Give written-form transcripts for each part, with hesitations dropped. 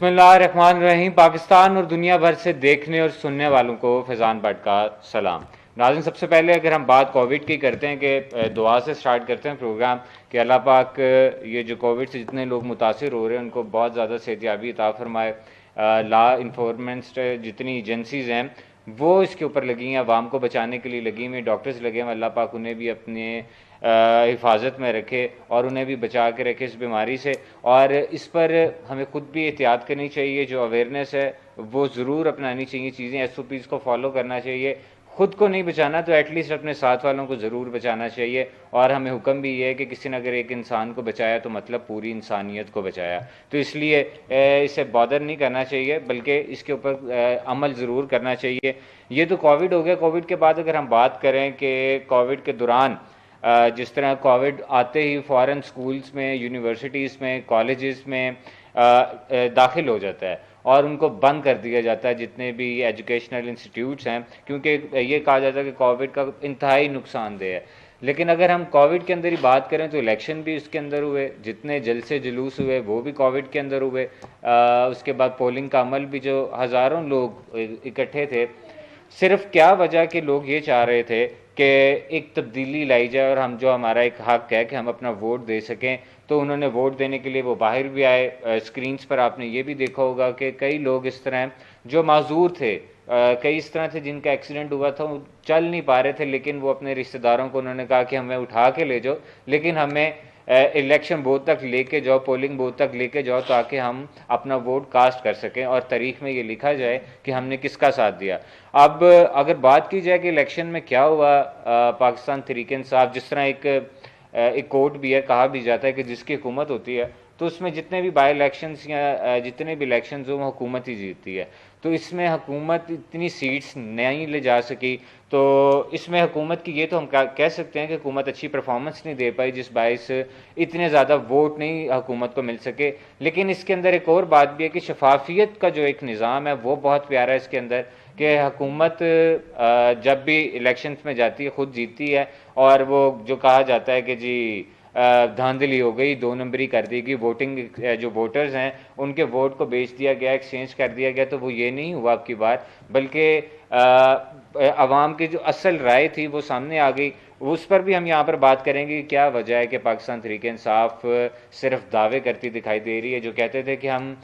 बिस्मिल्लाहिर्रहमानिर्रहीम। पाकिस्तान और दुनिया भर से देखने और सुनने वालों को फैज़ान भट्ट का सलाम। नाज़रीन, सबसे पहले अगर हम बात कोविड की करते हैं कि दुआ से स्टार्ट करते हैं प्रोग्राम कि अल्लाह पाक ये जो कोविड से जितने लोग मुतासिर हो रहे हैं उनको बहुत ज़्यादा सेहतियाबी अता फरमाए। लॉ इन्फोर्समेंट जितनी एजेंसीज़ हैं वो इसके ऊपर लगी हैं, आवाम को बचाने के लिए लगी हुई, डॉक्टर्स लगे हैं, अल्लाह पाक उन्हें भी अपने हिफाजत में रखे और उन्हें भी बचा के रखे इस बीमारी से। और इस पर हमें खुद भी एहतियात करनी चाहिए, जो अवेयरनेस है वो ज़रूर अपनानी चाहिए, चीज़ें SOPs को फॉलो करना चाहिए। खुद को नहीं बचाना तो एटलीस्ट अपने साथ वालों को ज़रूर बचाना चाहिए। और हमें हुक्म भी ये है कि किसी ने अगर एक इंसान को बचाया तो मतलब पूरी इंसानियत को बचाया। तो इसलिए इसे बॉदर नहीं करना चाहिए, बल्कि इसके ऊपर अमल ज़रूर करना चाहिए। ये तो कोविड हो गया। कोविड के बाद अगर हम बात करें कि कोविड के दौरान जिस तरह कोविड आते ही फ़ौरन स्कूल्स में, यूनिवर्सिटीज़ में, कॉलेजेस में दाखिल हो जाता है और उनको बंद कर दिया जाता है जितने भी एजुकेशनल इंस्टीट्यूट्स हैं, क्योंकि ये कहा जाता है कि कोविड का इंतहाई नुकसानदेह है। लेकिन अगर हम कोविड के अंदर ही बात करें तो इलेक्शन भी उसके अंदर हुए, जितने जलसे जुलूस हुए वो भी कोविड के अंदर हुए। उसके बाद पोलिंग का अमल भी, जो हज़ारों लोग इकट्ठे थे, सिर्फ क्या वजह कि लोग ये चाह रहे थे कि एक तब्दीली लाई जाए और हम जो हमारा एक हक है कि हम अपना वोट दे सकें, तो उन्होंने वोट देने के लिए वो बाहर भी आए। स्क्रीन्स पर आपने ये भी देखा होगा कि कई लोग इस तरह हैं जो माजूर थे, कई इस तरह थे जिनका एक्सीडेंट हुआ था, वो चल नहीं पा रहे थे, लेकिन वो अपने रिश्तेदारों को उन्होंने कहा कि हमें उठा के ले जाओ, लेकिन हमें इलेक्शन बूथ तक लेके जाओ, पोलिंग बूथ तक लेके जाओ, ताकि हम अपना वोट कास्ट कर सकें और तारीख में ये लिखा जाए कि हमने किसका साथ दिया। अब अगर बात की जाए कि इलेक्शन में क्या हुआ, पाकिस्तान तहरीक इंसाफ, जिस तरह एक कोर्ट भी है, कहा भी जाता है कि जिसकी हुकूमत होती है तो उसमें जितने भी बाई इलेक्शंस या जितने भी इलेक्शंस हो वो हुकूमत ही जीतती है। तो इसमें हुकूमत इतनी सीट्स नहीं ले जा सकी, तो इसमें हुकूमत की ये तो हम कह सकते हैं कि हुकूमत अच्छी परफॉर्मेंस नहीं दे पाई, जिस बायस इतने ज़्यादा वोट नहीं हुकूमत को मिल सके। लेकिन इसके अंदर एक और बात भी है कि शफाफियत का जो एक निज़ाम है वो बहुत प्यारा है इसके अंदर, कि हुकूमत जब भी इलेक्शंस में जाती है खुद जीतती है, और वो जो कहा जाता है कि जी धांधली हो गई, 2 नंबरी कर दी गई, वोटिंग जो वोटर्स हैं उनके वोट को बेच दिया गया, एक्सचेंज कर दिया गया, तो वो ये नहीं हुआ आपकी बात, बल्कि आवाम की जो असल राय थी वो सामने आ गई। उस पर भी हम यहाँ पर बात करेंगे कि क्या वजह है कि पाकिस्तान तहरीक इंसाफ सिर्फ दावे करती दिखाई दे रही है। जो कहते थे कि हम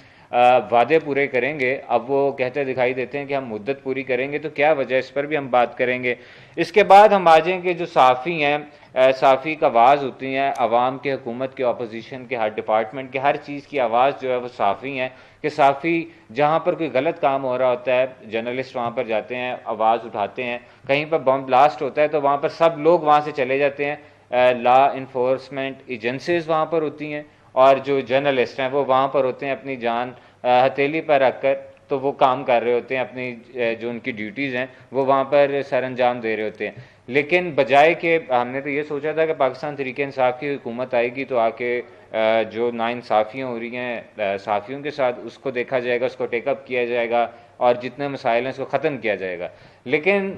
वादे पूरे करेंगे, अब वो कहते दिखाई देते हैं कि हम मुद्दत पूरी करेंगे, तो क्या वजह, इस पर भी हम बात करेंगे। इसके बाद हम आ जाएंगे जो साफ़ी हैं, साफ़ी का आवाज़ होती हैं आवाम के, हुकूमत के, अपोजिशन के, हर डिपार्टमेंट के, हर चीज़ की आवाज़ जो है वो साफ़ी हैं। कि साफ़ी जहाँ पर कोई गलत काम हो रहा होता है, जर्नलिस्ट वहाँ पर जाते हैं, आवाज़ उठाते हैं। कहीं पर बम ब्लास्ट होता है तो वहाँ पर सब लोग वहाँ से चले जाते हैं। लॉ इन्फोर्समेंट एजेंसीज वहाँ पर होती हैं और जो जर्नलिस्ट हैं वो वहाँ पर होते हैं अपनी जान हथेली पर रखकर, तो वो काम कर रहे होते हैं, अपनी जो उनकी ड्यूटीज़ हैं वो वहाँ पर सर अंजाम दे रहे होते हैं। लेकिन बजाय कि हमने तो ये सोचा था कि पाकिस्तान तहरीक इंसाफ की हुकूमत आएगी तो आके जो नाइंसाफ़ियाँ हो रही हैं साफ़ियों के साथ, उसको देखा जाएगा, उसको टेकअप किया जाएगा और जितने मसाइल हैं उसको ख़त्म किया जाएगा। लेकिन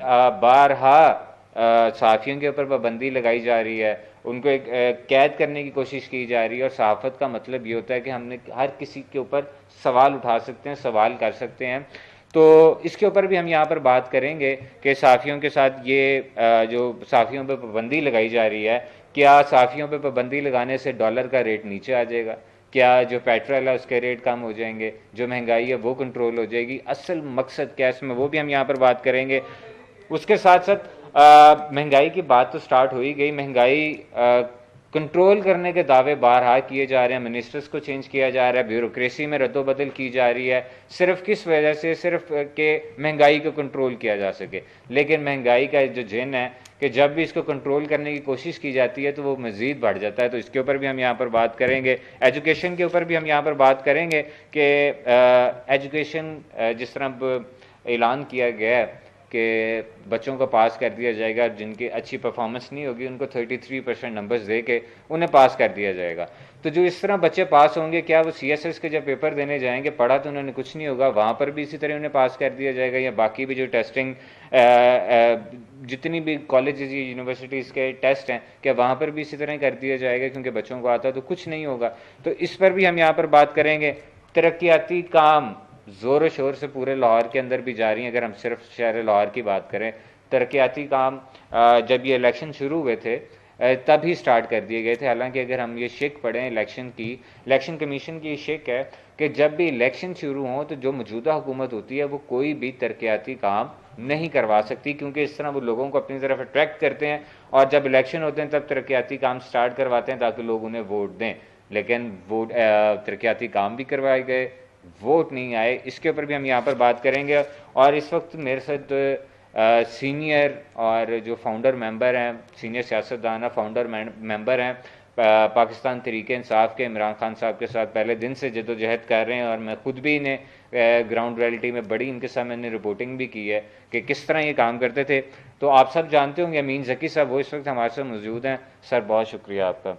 बारहा सहाफ़ियों के ऊपर पाबंदी लगाई जा रही है, उनको एक कैद करने की कोशिश की जा रही है। और सहाफ़त का मतलब ये होता है कि हमने हर किसी के ऊपर सवाल उठा सकते हैं, सवाल कर सकते हैं। तो इसके ऊपर भी हम यहाँ पर बात करेंगे कि सहाफ़ियों के साथ ये जो सहाफ़ियों पर पाबंदी लगाई जा रही है, क्या सहाफ़ियों पर पाबंदी लगाने से डॉलर का रेट नीचे आ जाएगा, क्या जो पेट्रोल है उसके रेट कम हो जाएंगे, जो महंगाई है वो कंट्रोल हो जाएगी, असल मकसद क्या है इसमें, वो भी हम यहाँ पर बात करेंगे। उसके साथ साथ महंगाई की बात तो स्टार्ट हो ही गई। महंगाई कंट्रोल करने के दावे बारहा किए जा रहे हैं, मिनिस्टर्स को चेंज किया जा रहा है, ब्यूरोक्रेसी में रद्दोबदल की जा रही है, सिर्फ किस वजह से, सिर्फ के महंगाई को कंट्रोल किया जा सके। लेकिन महंगाई का जो जिन है कि जब भी इसको कंट्रोल करने की कोशिश की जाती है तो वो मज़ीद बढ़ जाता है। तो इसके ऊपर भी हम यहाँ पर बात करेंगे। एजुकेशन के ऊपर भी हम यहाँ पर बात करेंगे कि एजुकेशन जिस तरह ऐलान किया गया है कि बच्चों को पास कर दिया जाएगा, जिनकी अच्छी परफॉर्मेंस नहीं होगी उनको 33% नंबर्स दे के उन्हें पास कर दिया जाएगा। तो जो इस तरह बच्चे पास होंगे, क्या वो CSS के जब पेपर देने जाएंगे, पढ़ा तो उन्होंने कुछ नहीं होगा, वहाँ पर भी इसी तरह उन्हें पास कर दिया जाएगा, या बाकी भी जो टेस्टिंग जितनी भी कॉलेजेस या यूनिवर्सिटीज़ के टेस्ट हैं, क्या वहाँ पर भी इसी तरह कर दिया जाएगा, क्योंकि बच्चों को आता तो कुछ नहीं होगा। तो इस पर भी हम यहाँ पर बात करेंगे। तरक्याती काम ज़ोर शोर से पूरे लाहौर के अंदर भी जारी हैं। अगर हम सिर्फ शहर लाहौर की बात करें, तरक्याती काम जब ये इलेक्शन शुरू हुए थे तब ही स्टार्ट कर दिए गए थे। हालांकि अगर हम ये शिक पढ़ें इलेक्शन कमीशन की शिक है कि जब भी इलेक्शन शुरू हों तो जो मौजूदा हुकूमत होती है वो कोई भी तरक्याती काम नहीं करवा सकती, क्योंकि इस तरह वो लोगों को अपनी तरफ अट्रैक्ट करते हैं और जब इलेक्शन होते हैं तब तरक्याती काम स्टार्ट करवाते हैं ताकि लोग उन्हें वोट दें। लेकिन वोट तरक्याती काम भी करवाए गए, वोट नहीं आए। इसके ऊपर भी हम यहाँ पर बात करेंगे। और इस वक्त मेरे साथ सीनियर और जो फाउंडर मेंबर हैं, सीनियर सियासतदान फाउंडर मेंबर हैं पाकिस्तान तहरीक इंसाफ के, इमरान खान साहब के साथ पहले दिन से जदोजहद कर रहे हैं और मैं खुद भी इन्हें ग्राउंड रियलिटी में बड़ी इनके साथ मैंने रिपोर्टिंग भी की है कि किस तरह ये काम करते थे। तो आप सब जानते होंगे अमीन ज़की साहब, वो इस वक्त हमारे साथ मौजूद हैं। सर बहुत शुक्रिया आपका।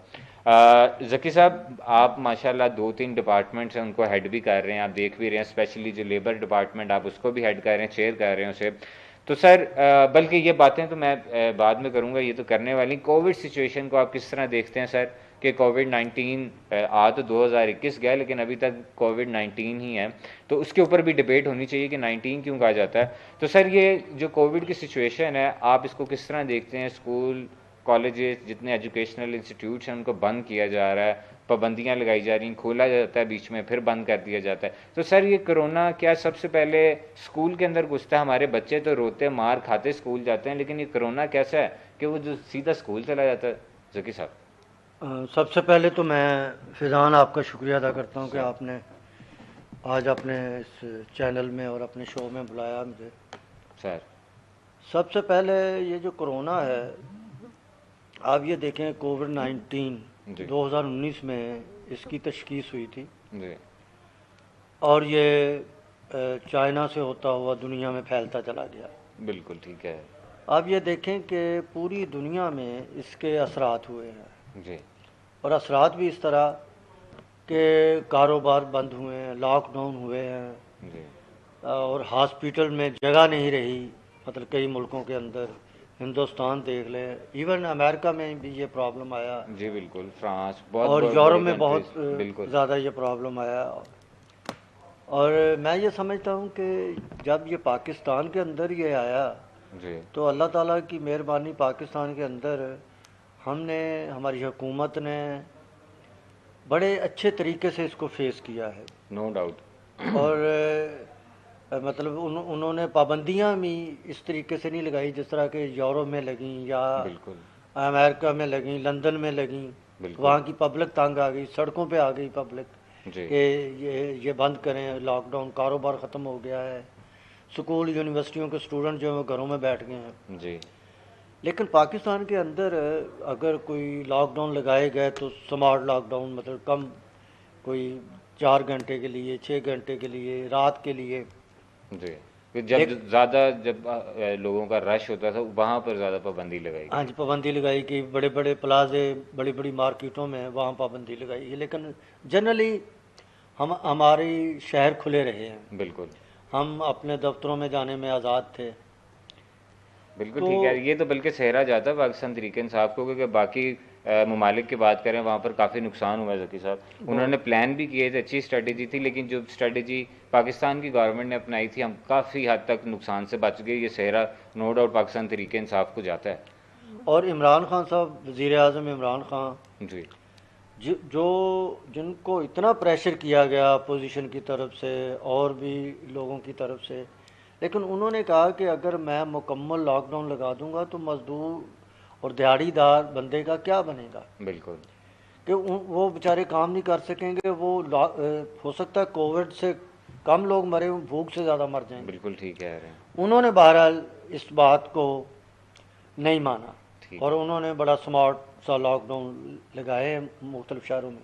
ज़की साहब, आप माशाल्लाह 2-3 डिपार्टमेंट्स हैं उनको हेड भी कर रहे हैं, आप देख भी रहे हैं, स्पेशली जो लेबर डिपार्टमेंट आप उसको भी हेड कर रहे हैं, चेयर कर रहे हैं उसे। तो सर बल्कि ये बातें तो मैं बाद में करूँगा, ये तो करने वाली। कोविड सिचुएशन को आप किस तरह देखते हैं सर कि कोविड-19 आ तो 2021 गया लेकिन अभी तक कोविड-19 ही है, तो उसके ऊपर भी डिबेट होनी चाहिए कि 19 क्यों कहा जाता है। तो सर ये जो कोविड की सिचुएशन है आप इसको किस तरह देखते हैं? स्कूल कॉलेजेस जितने एजुकेशनल इंस्टीट्यूट्स हैं उनको बंद किया जा रहा है, पाबंदियां लगाई जा रही हैं, खोला जाता है बीच में फिर बंद कर दिया जाता है। तो सर ये कोरोना क्या सबसे पहले स्कूल के अंदर घुसता है? हमारे बच्चे तो रोते मार खाते स्कूल जाते हैं, लेकिन ये कोरोना कैसा है कि वो जो सीधा स्कूल चला जाता है? ज़की साहब सबसे पहले तो मैं फिज़ान आपका शुक्रिया अदा करता हूँ कि आपने आज अपने इस चैनल में और अपने शो में बुलाया मुझे। सर सबसे पहले ये जो कोरोना है, आप ये देखें कोविड-19 2019 में इसकी तशख़ीस हुई थी जी और ये चाइना से होता हुआ दुनिया में फैलता चला गया। बिल्कुल ठीक है आप ये देखें कि पूरी दुनिया में इसके असरात हुए हैं जी और असरात भी इस तरह के कारोबार बंद हुए हैं, लॉकडाउन हुए हैं जी और हॉस्पिटल में जगह नहीं रही। मतलब कई मुल्कों के अंदर, हिंदुस्तान देख लें, इवन अमेरिका में भी ये प्रॉब्लम आया जी बिल्कुल, फ्रांस बहुत और बहुत यूरोप बड़ी में बहुत कंट्रीज बिल्कुल ज़्यादा ये प्रॉब्लम आया। और मैं ये समझता हूँ कि जब ये पाकिस्तान के अंदर ये आया जी तो अल्लाह ताला की मेहरबानी, पाकिस्तान के अंदर हमने, हमारी हुकूमत ने बड़े अच्छे तरीके से इसको फेस किया है। नो डाउट और मतलब उन्होंने पाबंदियां भी इस तरीके से नहीं लगाई जिस तरह के यूरोप में लगी या बिल्कुल अमेरिका में लगी, लंदन में लगी। बिल्कुल वहाँ की पब्लिक तंग आ गई, सड़कों पे आ गई पब्लिक जी कि ये बंद करें, लॉकडाउन, कारोबार ख़त्म हो गया है, स्कूल यूनिवर्सिटियों के स्टूडेंट जो हैं घरों में बैठ गए हैं। जी लेकिन पाकिस्तान के अंदर अगर कोई लॉकडाउन लगाए गए तो स्मार्ट लॉकडाउन, मतलब कम, कोई 4 घंटे के लिए, 6 घंटे के लिए, रात के लिए। जी फिर जब ज़्यादा जब लोगों का रश होता था वहाँ पर ज़्यादा पाबंदी लगाई हाँ गई। जी, पाबंदी लगाई कि बड़े बड़े प्लाजे, बड़ी बड़ी मार्केटों में वहाँ पाबंदी लगाई है। लेकिन जनरली हमारे शहर खुले रहे हैं, बिल्कुल हम अपने दफ्तरों में जाने में आज़ाद थे। बिल्कुल तो ठीक है। ये तो बल्कि सहरा जाता है पाकिस्तान तरीके इंसाफ को, क्योंकि बाकी ममालिक की बात करें वहाँ पर काफ़ी नुकसान हुआ है। ज़की साहब उन्होंने प्लान भी किए थे, अच्छी स्ट्रेटजी थी, लेकिन जो स्ट्रेटजी पाकिस्तान की गवर्नमेंट ने अपनाई थी हम काफ़ी हद तक नुकसान से बच गए। ये सहरा नो डाउट पाकिस्तान तरीके इंसाफ को जाता है। और इमरान खान साहब, वज़ीर आज़म इमरान खान, जी जो जिनको इतना प्रेशर किया गया अपोजिशन की तरफ से और भी लोगों की तरफ से, लेकिन उन्होंने कहा कि अगर मैं मुकम्मल लॉकडाउन लगा दूंगा तो मज़दूर और दिहाड़ीदार बंदे का क्या बनेगा, बिल्कुल कि वो बेचारे काम नहीं कर सकेंगे। वो हो सकता है कोविड से कम लोग मरे, भूख से ज़्यादा मर जाएंगे। बिल्कुल ठीक कह रहे हैं। उन्होंने बहरहाल इस बात को नहीं माना ठीक और है उन्होंने बड़ा स्मार्ट सा लॉकडाउन लगाए मुख्तलिफ शहरों में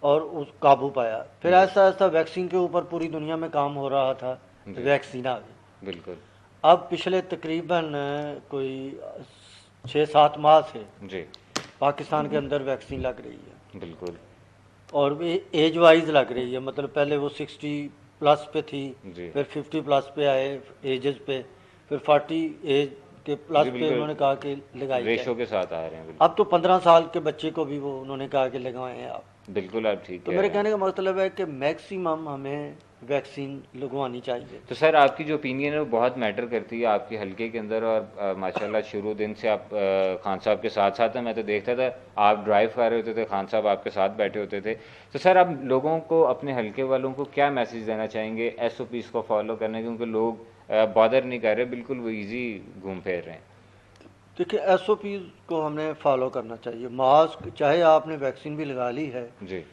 और उस काबू पाया। फिर ऐसा ऐसा वैक्सीन के ऊपर पूरी दुनिया में काम हो रहा था, जी वैक्सीन आ गई। बिल्कुल अब पिछले तकरीबन कोई 6-7 माह से जी पाकिस्तान के अंदर वैक्सीन लग रही है बिल्कुल और भी एज वाइज लग रही है। मतलब पहले वो 60 प्लस पे थी, जी फिर 50 प्लस पे आए एजेस पे, फिर 40 एज के प्लस जी पे उन्होंने कहा कि लगाई जाए। रेशो के साथ आ रहे हैं। बिल्कुल अब तो 15 साल के बच्चे को भी वो उन्होंने कहा कि लगाएं आप। बिल्कुल आप ठीक तो कह मेरे रहे हैं। कहने का मतलब है कि मैक्सिमम हमें वैक्सीन लगवानी चाहिए। तो सर आपकी जो ओपिनियन है वो बहुत मैटर करती है आपके हलके के अंदर, और माशाल्लाह शुरू दिन से आप खान साहब के साथ साथ हैं। मैं तो देखता था आप ड्राइव कर रहे होते थे, खान साहब आपके साथ बैठे होते थे। तो सर आप लोगों को, अपने हलके वालों को क्या मैसेज देना चाहेंगे एसओपीज़ को फॉलो करने, क्योंकि लोग बॉदर नहीं कर रहे, बिल्कुल वो ईजी घूम फिर रहे हैं। देखिए एसओपी को हमने फॉलो करना चाहिए। मास्क, चाहे आपने वैक्सीन भी लगा ली है, जी।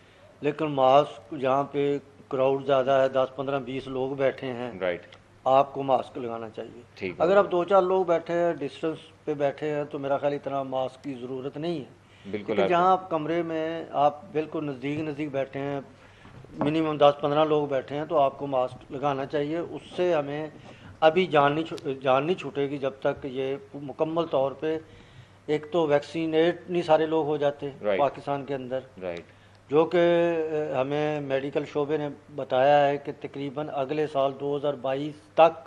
लेकिन मास्क जहाँ पे क्राउड ज़्यादा है, 10 15 20 लोग बैठे हैं, राइट। आपको मास्क लगाना चाहिए। ठीक अगर आप होगा। 2 4 लोग बैठे हैं, डिस्टेंस पे बैठे हैं, तो मेरा ख्याल इतना मास्क की ज़रूरत नहीं है। बिल्कुल लेकिन आप जहाँ आप कमरे में आप बिल्कुल नज़दीक नज़दीक बैठे हैं, मिनिमम 10 15 लोग बैठे हैं, तो आपको मास्क लगाना चाहिए। उससे हमें अभी जान नहीं छूटेगी जब तक ये मुकम्मल तौर पे, एक तो वैक्सीनेट नहीं सारे लोग हो जाते राइट। पाकिस्तान के अंदर, राइट। जो कि हमें मेडिकल शोबे ने बताया है कि तकरीबन अगले साल 2022 तक,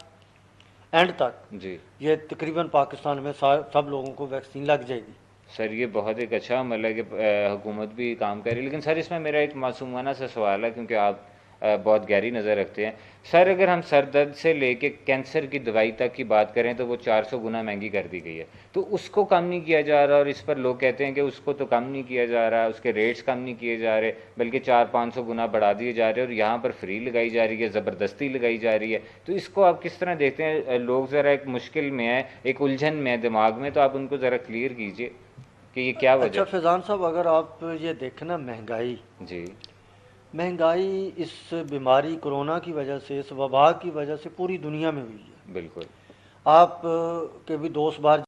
एंड तक, जी। ये तकरीबन पाकिस्तान में सब लोगों को वैक्सीन लग जाएगी। सर ये बहुत एक अच्छा अमल है कि हुकूमत भी काम कर रही है, लेकिन सर इसमें मेरा एक मासूमाना सा सवाल है, क्योंकि आप बहुत गहरी नज़र रखते हैं। सर अगर हम सर दर्द से लेके कैंसर की दवाई तक की बात करें तो वो 400 गुना महंगी कर दी गई है, तो उसको कम नहीं किया जा रहा, और इस पर लोग कहते हैं कि उसको तो कम नहीं किया जा रहा, उसके रेट्स कम नहीं किए जा रहे, बल्कि 400 500 गुना बढ़ा दिए जा रहे हैं, और यहाँ पर फ्री लगाई जा रही है, ज़बरदस्ती लगाई जा रही है। तो इसको आप किस तरह देखते हैं? लोग ज़रा एक मुश्किल में है, एक उलझन में है दिमाग में, तो आप उनको ज़रा क्लियर कीजिए कि ये क्या वजह। अच्छा फैज़ान साहब, अगर आप ये देखें ना, महंगाई जी। महंगाई इस बीमारी कोरोना की वजह से, इस वबा की वजह से पूरी दुनिया में हुई है। बिल्कुल। आप के भी दोस्त बाहर